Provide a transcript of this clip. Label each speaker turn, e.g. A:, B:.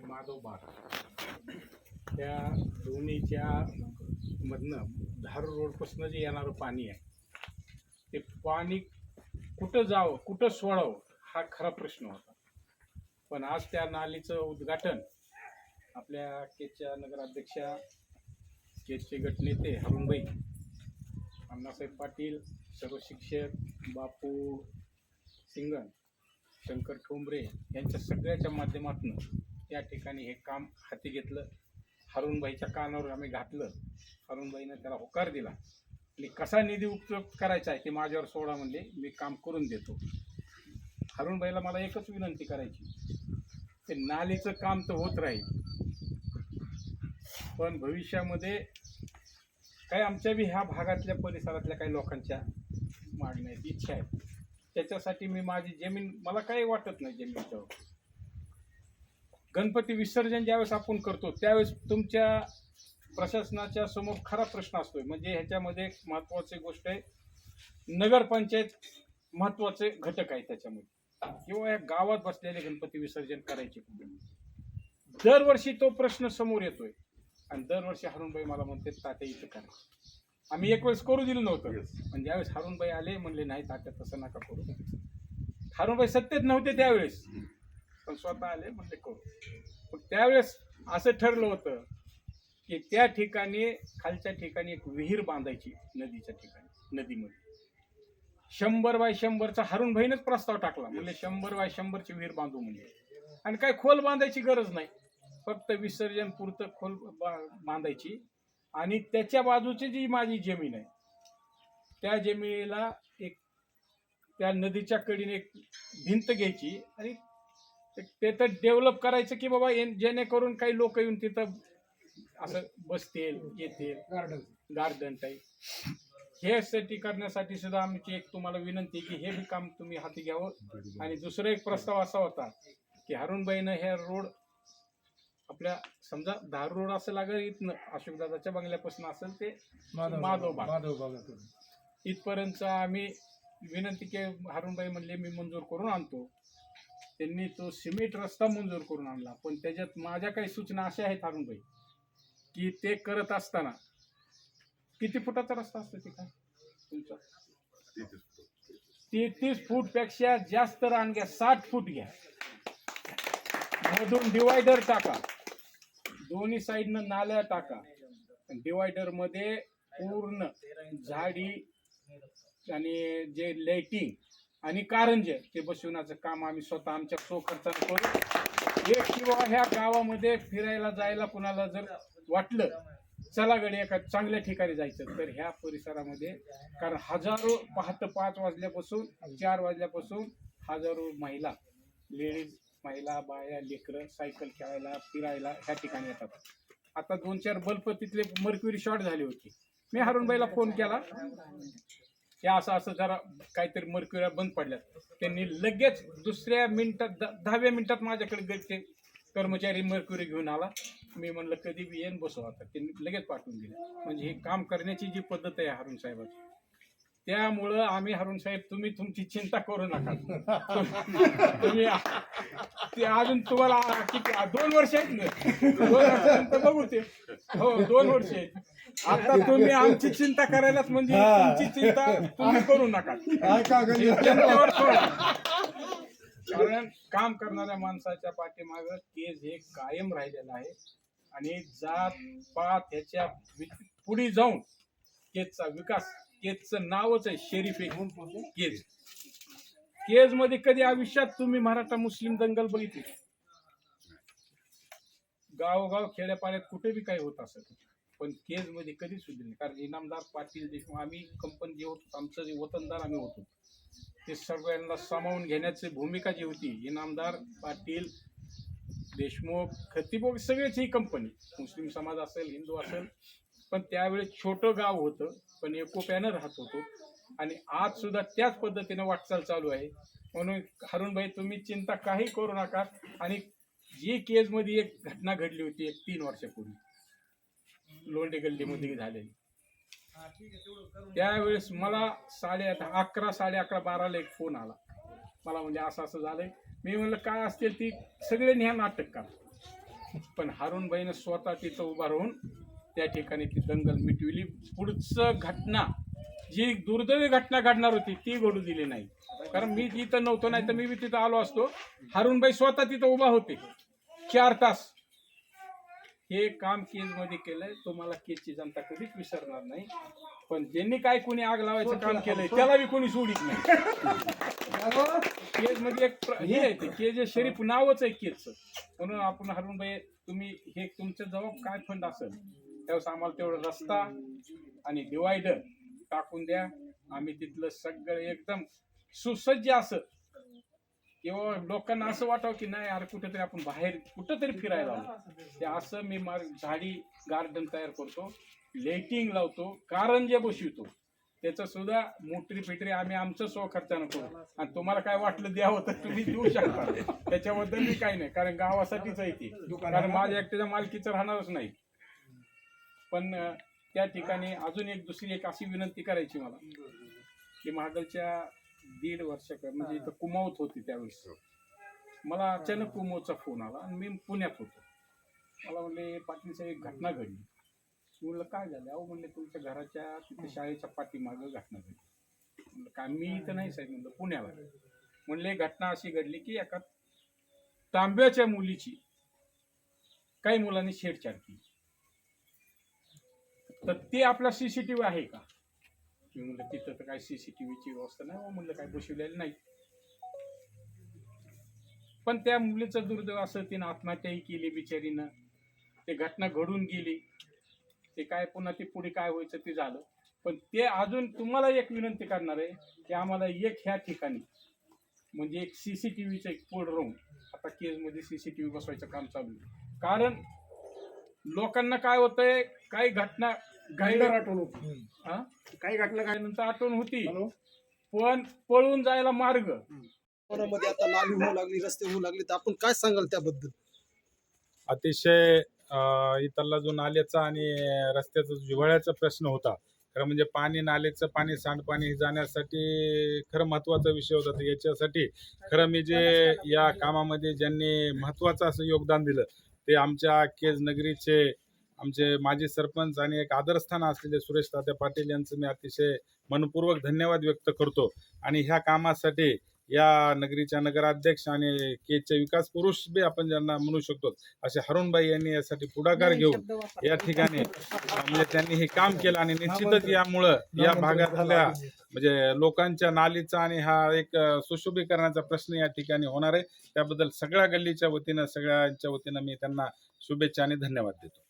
A: माधव बाग त्या दोन्हीच्या मधनं धार रोडपासून जे येणारं पाणी आहे ते पाणी कुठं जावं कुठं सोडावं हा खरा प्रश्न होता. पण आज त्या नालीचं उद्घाटन आपल्या केजच्या नगराध्यक्षा, केजचे गटनेते हरुणबाई, अण्णासाहेब पाटील, सर्व शिक्षक, बापू सिंगण, शंकर ठोंबरे यांच्या सगळ्याच्या माध्यमातून या ठिकाणी हे काम हाती घेतलं. हरुणबाईच्या कानावर आम्ही घातलं. हरुणबाईनं त्याला होकार दिला आणि कसा निधी उपयोग करायचा आहे ते माझ्यावर सोडा म्हणले, मी काम करून देतो. हरुणबाईला मला एकच विनंती करायची, ते नालीचं काम तर होत राहील, पण भविष्यामध्ये काही आमच्या बी ह्या भागातल्या परिसरातल्या काही लोकांच्या मागण्या आहेत, इच्छा आहेत. त्याच्यासाठी मी माझी जमीन, मला काही वाटत नाही जमिनीचं. गणपती विसर्जन ज्यावेळेस आपण करतो त्यावेळेस तुमच्या प्रशासनाच्या समोर खरा प्रश्न असतोय. म्हणजे ह्याच्यामध्ये महत्त्वाची गोष्ट आहे, नगरपंचायत महत्त्वाचे घटक आहे त्याच्यामध्ये, किंवा या गावात बसलेले गणपती विसर्जन करायचे. दरवर्षी तो प्रश्न समोर येतोय आणि दरवर्षी हरुणबाई मला म्हणते तात्या इथं करा. आम्ही एक वेळेस करू दिलं नव्हतं, पण ज्यावेळेस हरुणबाई आले म्हणले नाही तात्या तसं नका करू. हरुणबाई सत्तेत नव्हते त्यावेळेस, पण स्वतः आले म्हणले करू. पण त्यावेळेस असं ठरलं होतं की त्या ठिकाणी खालच्या ठिकाणी एक विहीर बांधायची, नदीच्या ठिकाणी, नदीमध्ये 100 बाय 100चा हरुणबाईनंच प्रस्ताव टाकला. म्हणजे 100 बाय 100ची विहीर बांधू म्हणजे, आणि काय खोल बांधायची गरज नाही, फक्त विसर्जन पुरतं खोल बांधायची. आणि त्याच्या बाजूची जी माझी जमीन आहे त्या जमिनीला एक त्या नदीच्या कडीने एक भिंत घ्यायची आणि तिथं डेव्हलप करायचं की बाबा जेणेकरून काही लोक येऊन तिथं असं बसतील, येतील, गार्डन टाईप. हे साठी करण्यासाठी सुद्धा आमची एक तुम्हाला विनंती की हे बी काम तुम्ही हाती घ्यावं. आणि दुसरा एक प्रस्ताव असा होता की हरुणबाईनं हे रोड आपल्या समजा धार रोड असं लागेल इथनं अशोकदादाच्या बंगल्यापासून असेल ते माधवबाग इथपर्यंत आम्ही विनंती की हरुणबाई म्हणले मी मंजूर करून आणतो. त्यांनी तो सिमेंट रस्ता मंजूर करून आणला. पण त्याच्यात माझ्या काही सूचना अशा आहेत हरुणबाई की ते करत असताना किती फुटाचा रस्ता असतो ते काय तुमचा 33 फूटपेक्षा जास्त रान घ्या, 60 फूट घ्या, मधून डिवायडर टाका, दोन्ही साईडनं नाल्या टाका, डिवायडर मध्ये पूर्ण झाडी आणि जे लाइटिंग आणि कारंजे ते बसवण्याचं काम आम्ही स्वतः आमच्या खर्चाने करू. एक किंवा ह्या गावामध्ये फिरायला जायला कुणाला जर वाटलं चला गडी एका चांगल्या ठिकाणी जायचं तर ह्या परिसरामध्ये, कारण हजारो पहाटे 5 वाजल्यापासून 4 वाजल्यापासून हजारो महिला, लेडीज, महिला, बाया, लेकरं सायकल खेळायला फिरायला ह्या ठिकाणी येतात. आता 2-4 बल्ब तिथले मर्क्युरी शॉर्ट झाले होते. मी हरुणबाईला फोन केला की असं जरा काहीतरी मर्क्युरी बंद पडल्यात. त्यांनी लगेच दुसऱ्या मिनिटात 10व्या मिनिटात माझ्याकडे ते कर्मचारी मर्क्युरी घेऊन आला. मी म्हणलं कधी बी येईन बसव. आता त्यांनी लगेच पाठवून दिलं. म्हणजे हे काम करण्याची जी पद्धत आहे हरुण साहेबाची, त्यामुळं आम्ही हरुण साहेब तुम्ही तुमची चिंता करू नका. तुम्ही ते अजून तुम्हाला किती 2 वर्ष आहेत ना, 2 वर्षानंतर बघू ते. हो 2 वर्ष आहेत. आता तुम्ही आमची चिंता करायलाच म्हणजे तुमची चिंता तुम्ही करू नका. कारण काम करणाऱ्या माणसाच्या पाठीमागं केज हे कायम राहिलेलं आहे. आणि जात पात ह्याच्या पुढे जाऊन केजचा विकास, केजचं नावच आहे शरीफ केज. केज मध्ये कधी आयुष्यात तुम्ही मराठा मुस्लिम दंगल बघितली? गावोगाव खेड्यापाड्यात कुठे बी काही होत असत, पण केज मध्ये कधीच सुद्धा नाही. कारण इनामदार पाटील देशमुख आम्ही कंपनी जे होतो, आमचं जे वतनदार आम्ही होतो, ते सगळ्यांना सामावून घेण्याची भूमिका जी होती, इनामदार पाटील देशमुख खतीब सगळेच ही कंपनी, मुस्लिम समाज असेल हिंदू असेल. पण त्यावेळेस छोटं गाव होतं पण एकोप्यानं राहत होतो. आणि आज सुद्धा त्याच पद्धतीने वाटचाल चालू आहे. म्हणून हरुणबाई तुम्ही चिंता काही करू नका. आणि जी केज मध्ये एक घटना घडली होती 3 वर्षापूर्वी लोंढे गल्लीमध्ये झालेली, त्यावेळेस मला 11:30 11:30 12ला एक फोन आला. मला म्हणजे असं झालंय. मी म्हणलं काय असतील ती सगळे ह्या नाटक करा. पण हारूनबाईनं स्वतः तिथं उभा राहून त्या ठिकाणी ती दंगल मिटविली. पुढचं घटना जी दुर्दैवी घटना घडणार होती ती घडू दिली नाही, कारण मी तिथं नव्हतो, नाही तर मी बी तिथं आलो असतो. हारूनबाई स्वतः तिथं उभा होते 4 तास. हे काम केजमध्ये केलंय, तुम्हाला केजची जनता कधीच विसरणार नाही. पण ज्यांनी काय कोणी आग लावायचं काम केलंय त्याला बी कोणी सोडित नाही. केज मध्ये एक हे आहे, ते केज शरीफ नावच आहे केजचं. म्हणून आपण हारूनबाई, तुम्ही हे तुमच्या जवळ काय फंड असेल त्यावेळेस आम्हाला तेवढा रस्ता आणि डिवायडर टाकून द्या. आम्ही तिथलं सगळं एकदम सुसज्ज असं, किंवा लोकांना असं वाटावं की नाही अरे कुठेतरी आपण बाहेर कुठंतरी फिरायला आलो, ते असं मी झाडी गार्डन तयार करतो, लाइटिंग लावतो, कारंजे बसवितो. त्याचं सुद्धा मोटरी फिटरी आम्ही आमचं स्वखर्चानं करू. आणि तुम्हाला काय वाटलं द्यावं तर तुम्ही देऊ शकता, त्याच्याबद्दल मी काही नाही, कारण गावासाठीच आहे ती, कारण माझ्या एकट्याच्या मालकीचं राहणारच नाही. पण त्या ठिकाणी अजून दुसरी एक अशी विनंती करायची मला, की मागलच्या 1.5 वर्ष म्हणजे इथं कुमावत होती त्यावेळेस मला अचानक कुमावचा फोन आला आणि मी पुण्यात होतो. मला म्हणले पाटील साहेब एक घटना घडली. मी म्हणलं काय झालं? अहो म्हणले तुमच्या घराच्या तिथे शाळेच्या पाठीमागं घटना घडली. म्हणलं काय? मी इथं नाही साहेब, म्हणलं पुण्याला. म्हणले घटना अशी घडली की एका तांब्याच्या मुलीची काही मुलांनी छेडछाड केली, तर ते आपला सीसीटीव्ही आहे का? मी म्हणलं तिथं तर काय सीसीटीव्हीची व्यवस्था नाही. म्हणलं काय बसवलेली नाही. पण त्या मुलीचं दुर्दैव असं, तिनं आत्महत्याही केली बिचारीनं. ते घटना घडून गेली. ते काय पुन्हा ते पुढे काय व्हायचं ते झालं. पण ते अजून तुम्हाला एक विनंती करणार आहे की आम्हाला एक ह्या ठिकाणी म्हणजे एक सीसीटीव्हीचं एक पोल राहून आता केजमध्ये सीसीटीव्ही बसवायचं काम चालू आहे. कारण लोकांना काय होतंय, काही घटना
B: आठवण होती, काही घटना
A: नंतर आठवण होती, पण पळून जायला मार्ग.
C: मध्ये आता नाली होऊ लागली, रस्ते होऊ लागले, तर आपण काय सांगाल त्याबद्दल?
D: अतिशय इथला जो नाल्याचा आणि रस्त्याचा जिव्हाळ्याचा प्रश्न होता, खरं म्हणजे पाणी, नाल्याचं पाणी, सांडपाणी जाण्यासाठी खरं महत्त्वाचा विषय होता. तर याच्यासाठी खरं मी जे या कामामध्ये ज्यांनी महत्त्वाचं असं योगदान दिलं ते आमच्या केज नगरीचे आमचे माजी सरपंच आणि एक आदरस्थान असलेले सुरेश तात्या पाटील यांचं मी अतिशय मनपूर्वक धन्यवाद व्यक्त करतो. आणि ह्या कामासाठी या नगरीच्या नगराध्यक्ष आणि केजचे विकास पुरुष बी आपण ज्यांना म्हणू शकतो असे हारूनबाई यांनी यासाठी पुढाकार घेऊन या ठिकाणी म्हणजे त्यांनी हे काम केलं. आणि निश्चितच यामुळं या भागातल्या म्हणजे लोकांच्या नालीचा आणि हा एक सुशोभीकरणाचा प्रश्न या ठिकाणी होणार आहे. त्याबद्दल सगळ्या गल्लीच्या वतीनं, सगळ्यांच्या वतीनं मी त्यांना शुभेच्छा आणि धन्यवाद देतो.